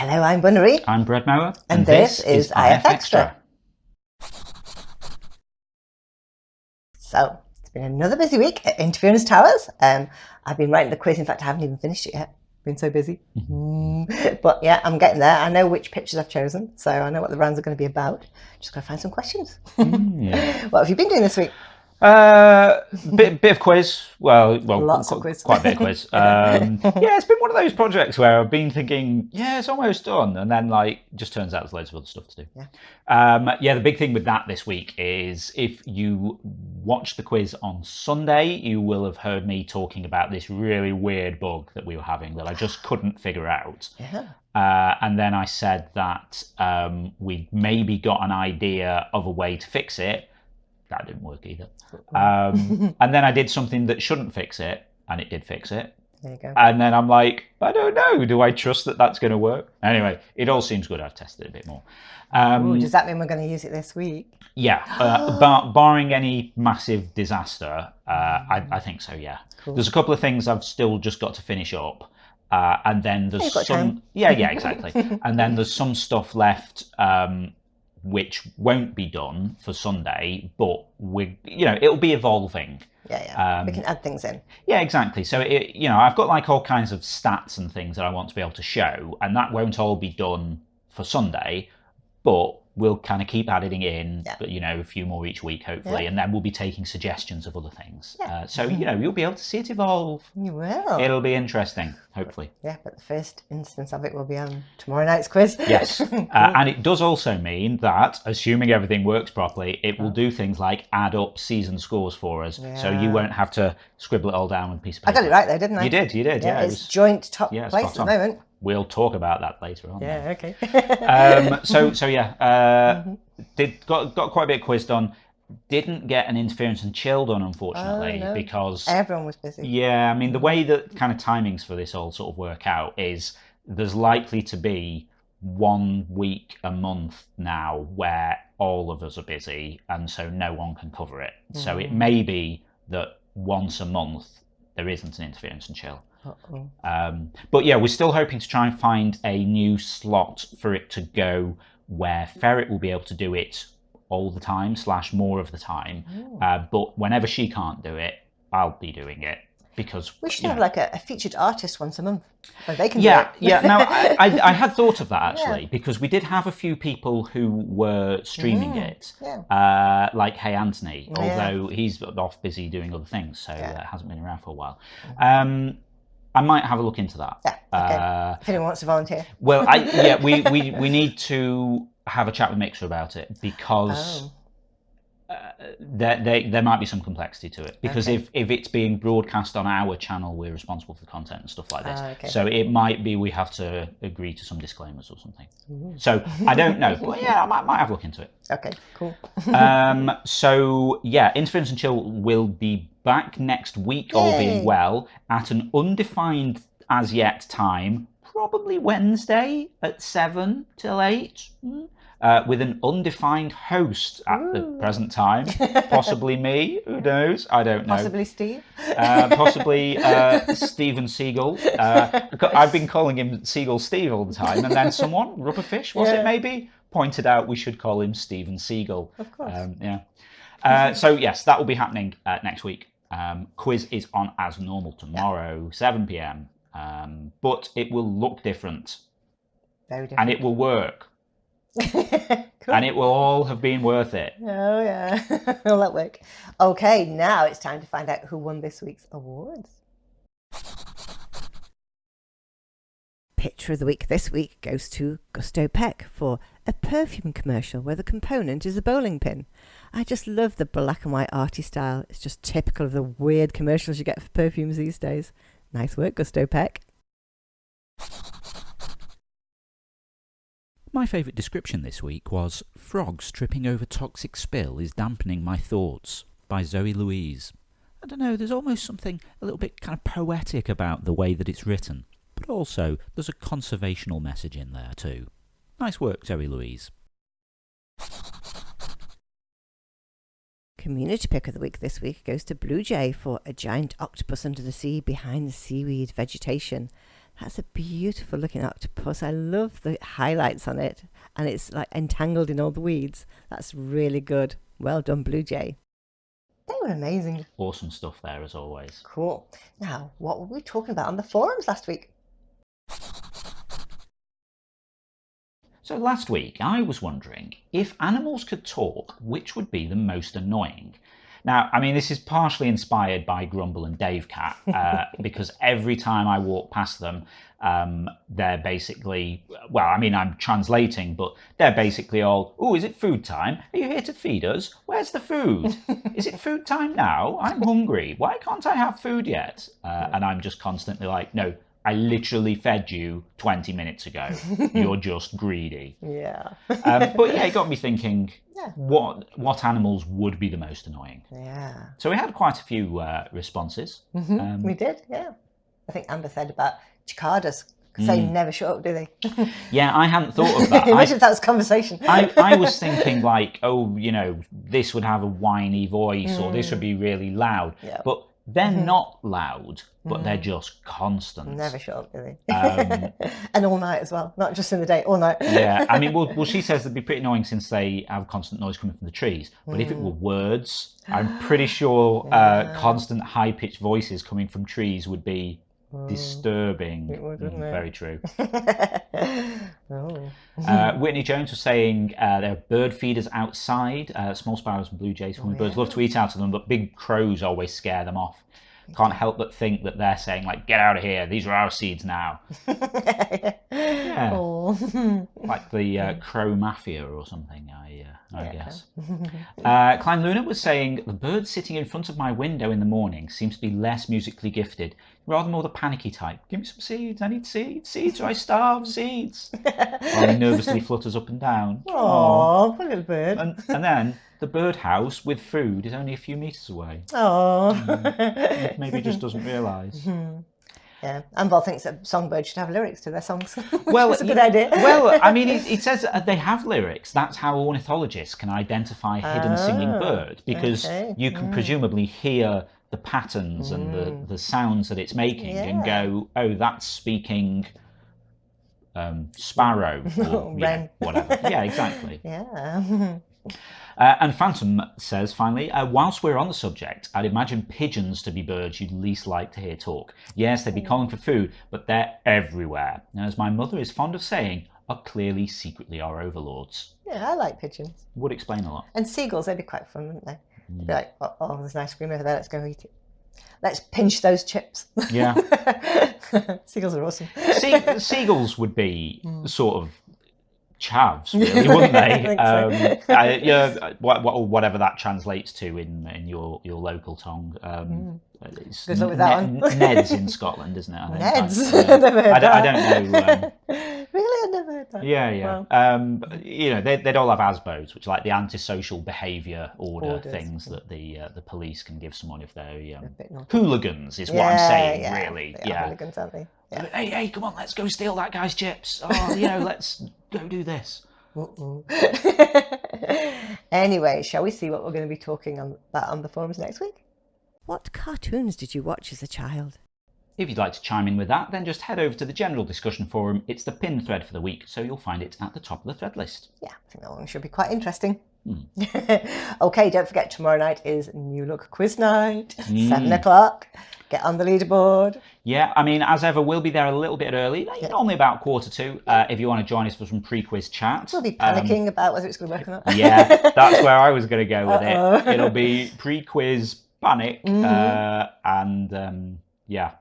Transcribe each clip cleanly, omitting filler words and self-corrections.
Hello, I'm Bunnery. I'm Bread Mower. And this is IFXtra. So, it's been another busy week at Interference Towers. I've been writing the quiz. In fact, I haven't even finished it yet. Been so busy. But yeah, I'm getting there. I know which pictures I've chosen, so I know what the rounds are going to be about. Just got to find some questions. What have you been doing this week? Bit of quiz. Well, Lots of quiz. Quite a bit of quiz. Yeah, it's been one of those projects where I've been thinking, yeah, it's almost done, and then just turns out there's loads of other stuff to do. Yeah. The big thing with that this week is if you watched the quiz on Sunday, you will have heard me talking about this really weird bug that we were having that I just couldn't figure out. And then I said that we maybe got an idea of a way to fix it. That didn't work either. And then I did something that shouldn't fix it, and it did fix it. There you go. And then I'm like, I don't know. Do I trust that that's going to work? Anyway, it all seems good. I've tested it a bit more. Does that mean we're going to use it this week? Yeah, barring any massive disaster, I think so, yeah. Cool. There's a couple of things I've still just got to finish up. And then there's some... Yeah, exactly. And then there's some stuff left... which won't be done for Sunday, but it'll be evolving. Yeah. We can add things in. Yeah, exactly. So I've got like all kinds of stats and things that I want to be able to show, and that won't all be done for Sunday, but we'll kind of keep adding in, a few more each week, hopefully, and then we'll be taking suggestions of other things. So you'll be able to see it evolve. You will. It'll be interesting, hopefully. Yeah, but the first instance of it will be on tomorrow night's quiz. Yes, and it does also mean that, assuming everything works properly, it will do things like add up season scores for us, so you won't have to scribble it all down with a piece of paper. I got it right though, didn't I? You did. Yeah, it's joint top place at the moment. We'll talk about that later on. Yeah, okay. Got quite a bit of quiz done. Didn't get an interference and chill done, unfortunately, because everyone was busy. Yeah, I mean, the way that kind of timings for this all sort of work out is there's likely to be 1 week a month now where all of us are busy, and so no one can cover it. So it may be that once a month there isn't an interference and chill. But yeah, we're still hoping to try and find a new slot for it to go where Ferret will be able to do it all the time / more of the time. But whenever she can't do it, I'll be doing it, because we should have like a featured artist once a month where they can do it. No, I had thought of that actually, because we did have a few people who were streaming it, like Hey Anthony, although he's off busy doing other things, so hasn't been around for a while. I might have a look into that. If anyone wants to volunteer. Well, we need to have a chat with Mixer about it, because there might be some complexity to it, because if it's being broadcast on our channel, we're responsible for the content and stuff like this. So it might be we have to agree to some disclaimers or something. So I don't know, but I might have a look into it. Okay, cool. So yeah, Interference and Chill will be back next week, all being well, at an undefined as yet time, probably Wednesday at 7 till 8. With an undefined host at the present time. Possibly me, who knows? I don't know. Possibly Steve. Possibly Steven Seagull. I've been calling him Seagull Steve all the time, and then someone, Rubberfish, was it maybe, pointed out we should call him Steven Seagull. Of course. So yes, that will be happening next week. Quiz is on as normal tomorrow, 7 p.m. But it will look different. Very different. And it will work. Cool. And it will all have been worth it. Oh yeah, all that work. Okay, now it's time to find out who won this week's awards. Picture of the week this week goes to Gusto Peck for a perfume commercial where the component is a bowling pin. I just love the black and white arty style. It's just typical of the weird commercials you get for perfumes these days. Nice work, Gusto Peck. My favourite description this week was "Frogs tripping over toxic spill is dampening my thoughts" by Zoe Louise. I don't know, there's almost something a little bit kind of poetic about the way that it's written, but also there's a conservational message in there too. Nice work, Zoe Louise. Community pick of the week this week goes to Blue Jay for a giant octopus under the sea behind the seaweed vegetation. That's a beautiful looking octopus. I love the highlights on it, and it's like entangled in all the weeds. That's really good. Well done, Blue Jay. They were amazing. Awesome stuff there, as always. Cool. Now, what were we talking about on the forums last week? So last week, I was wondering, if animals could talk, which would be the most annoying? Now, I mean, this is partially inspired by Grumble and Dave Cat, because every time I walk past them, they're basically, well, I mean, I'm translating, but they're basically all, oh, is it food time? Are you here to feed us? Where's the food? Is it food time now? I'm hungry. Why can't I have food yet? And I'm just constantly like, no, I literally fed you 20 minutes ago. You're just greedy. Yeah. But yeah, it got me thinking, Yeah. what animals would be the most annoying? Yeah. So we had quite a few responses. We did, yeah. I think Amber said about cicadas, because they never shut up, do they? Yeah, I hadn't thought of that. Imagine if that was conversation. I was thinking like, oh, you know, this would have a whiny voice or this would be really loud. Yeah. But they're not loud, but they're just constant. Never shut up, do they? And all night as well, not just in the day, all night. Yeah, I mean, well, she says it'd be pretty annoying since they have constant noise coming from the trees. But if it were words, I'm pretty sure constant high-pitched voices coming from trees would be disturbing. It would, wouldn't it? Very true. Oh. Whitney Jones was saying there are bird feeders outside, small sparrows and blue jays. Birds love to eat out of them, but big crows always scare them off. Can't help but think that they're saying, like, get out of here, these are our seeds now. Yeah. Oh. Like the crow mafia or something, I guess. Klein Luna was saying, the bird sitting in front of my window in the morning seems to be less musically gifted, rather more the panicky type. Give me some seeds, I need seeds or I starve, seeds. While he nervously flutters up and down. Oh, poor little bird. And then the birdhouse with food is only a few metres away. Oh. Maybe he just doesn't realise. Yeah, Anvil thinks that songbirds should have lyrics to their songs. Well, it's a good idea. Well, I mean, it says they have lyrics. That's how ornithologists can identify a hidden singing bird, because you can presumably hear the patterns and the sounds that it's making and go, oh, that's speaking sparrow or wren. Whatever. Yeah, exactly. Yeah. And Phantom says, finally, whilst we're on the subject, I'd imagine pigeons to be birds you'd least like to hear talk. Yes, they'd be calling for food, but they're everywhere. And as my mother is fond of saying, are clearly secretly our overlords. Yeah, I like pigeons. Would explain a lot. And seagulls, they'd be quite fun, wouldn't they? They'd be like, oh, there's an ice cream over there, let's go eat it. Let's pinch those chips. Yeah. Seagulls are awesome. Seagulls would be sort of chavs, really, wouldn't they? I think so. Yeah, whatever that translates to in your local tongue. Good luck with that one. Neds in Scotland, isn't it? I think. Neds? Never heard I don't know. Really? I never heard that. Yeah. Wow. You know, they'd all have ASBOs, which are like the antisocial behaviour Orders. things that the police can give someone if they're A bit naughty. hooligans, is what I'm saying, yeah. really. They are Yeah. hooligans, aren't they? Yeah. Hey, come on, let's go steal that guy's chips. Oh, you know, let's go do this. Anyway, shall we see what we're going to be talking about on the forums next week? What cartoons did you watch as a child? If you'd like to chime in with that, then just head over to the general discussion forum. It's the pinned thread for the week, so you'll find it at the top of the thread list. Yeah, I think that one should be quite interesting. Okay, don't forget tomorrow night is New Look Quiz Night, 7 o'clock. Get on the leaderboard. Yeah, I mean, as ever, we'll be there a little bit early, normally about 1:45, if you want to join us for some pre-quiz chat. We'll be panicking about whether it's going to work or not. Yeah, that's where I was going to go with it. It'll be pre-quiz panic, and yeah.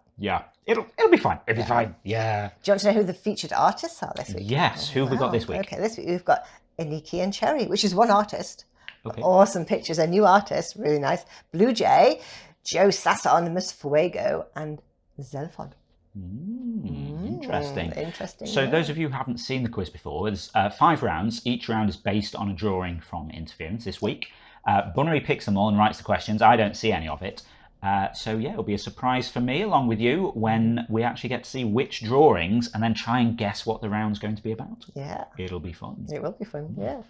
It'll be fine. It'll be fine. Yeah. Do you want to know who the featured artists are this week? Yes. Who have we got this week? Okay, this week we've got Iniki and Cherry, which is one artist. Okay. Awesome pictures. A new artist, really nice. Blue Jay, Joe Sasson, Miss Fuego, and Xenophon. Interesting. Interesting. So yeah. those of you who haven't seen the quiz before, there's 5 rounds. Each round is based on a drawing from Interference this week. Bunnery picks them all and writes the questions. I don't see any of it. So yeah, it'll be a surprise for me along with you when we actually get to see which drawings and then try and guess what the round's going to be about. Yeah. It'll be fun. It will be fun, yeah.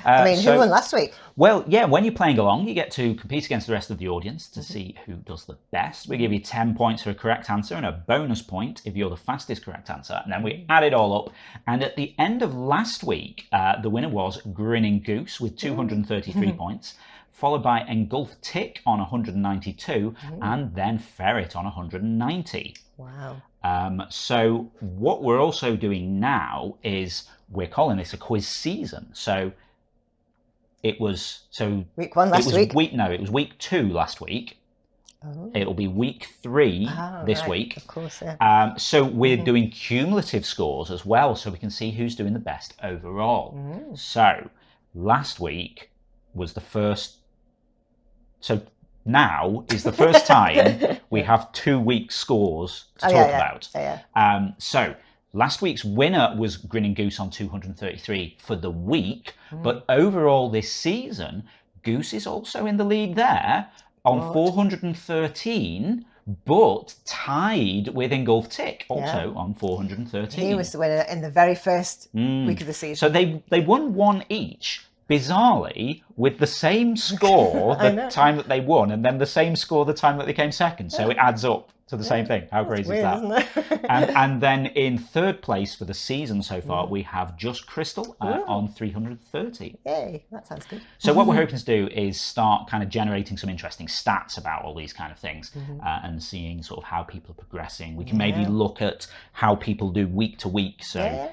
I mean, so- who won last week? Well, yeah, when you're playing along, you get to compete against the rest of the audience to see who does the best. We give you 10 points for a correct answer and a bonus point if you're the fastest correct answer. And then we add it all up. And at the end of last week, the winner was Grinning Goose with 233 points, followed by Engulfed Tick on 192, and then Ferret on 190. Wow. So what we're also doing now is we're calling this a quiz season. So it was Week 1 last week? It was week 2 last week. Oh. It'll be week 3 this right. week. Of course, yeah. So we're doing cumulative scores as well, so we can see who's doing the best overall. So last week was the first. So now is the first time we have 2 week scores to talk about. So last week's winner was Grinning Goose on 233 for the week, but overall this season, Goose is also in the lead there on 413, but tied with Engulfed Tick, also on 413. He was the winner in the very first week of the season. So they won 1 each. Bizarrely, with the same score the time that they won, and then the same score the time that they came second. So it adds up to the same thing. How crazy weird, is that? Isn't it? And then in 3rd place for the season so far, we have Just Crystal on 330. Yay, that sounds good. So what we're hoping to do is start kind of generating some interesting stats about all these kind of things and seeing sort of how people are progressing. We can maybe look at how people do week to week. So,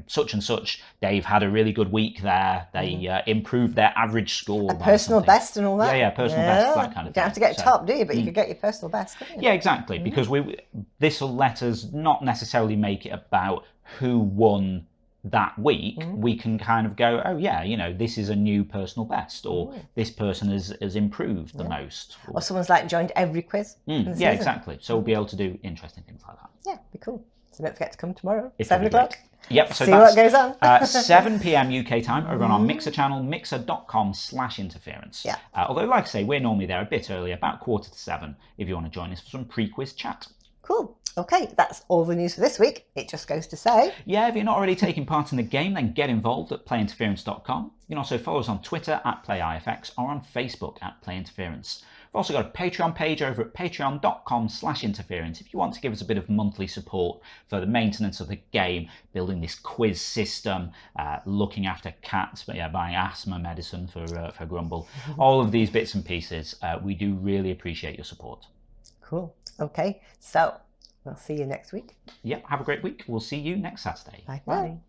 such and such, Dave had a really good week there. They improved their average score. A personal best and all that. Yeah, personal best, that kind of thing. You don't have to get top, do you? But you could get your personal best, couldn't you? Yeah, exactly. Because this will let us not necessarily make it about who won that week. We can kind of go, oh yeah, this is a new personal best, or this person has improved the most. Or someone's like joined every quiz. Yeah, exactly. So we'll be able to do interesting things like that. Yeah, be cool. So don't forget to come tomorrow, It'll 7 be o'clock. great. Yep, so see what goes on. 7 p.m. UK time over on our Mixer channel, mixer.com/interference. Yeah. Although, like I say, we're normally there a bit earlier, about 7:15, if you want to join us for some pre-quiz chat. Cool. Okay, that's all the news for this week. It just goes to say... Yeah, if you're not already taking part in the game, then get involved at playinterference.com. You can also follow us on Twitter at PlayIFX or on Facebook at PlayInterference. We've also got a Patreon page over at patreon.com/interference if you want to give us a bit of monthly support for the maintenance of the game, building this quiz system, looking after cats, buying asthma medicine for Grumble. All of these bits and pieces, we do really appreciate your support. Cool. Okay, so we'll see you next week. Yep, have a great week. We'll see you next Saturday. Bye.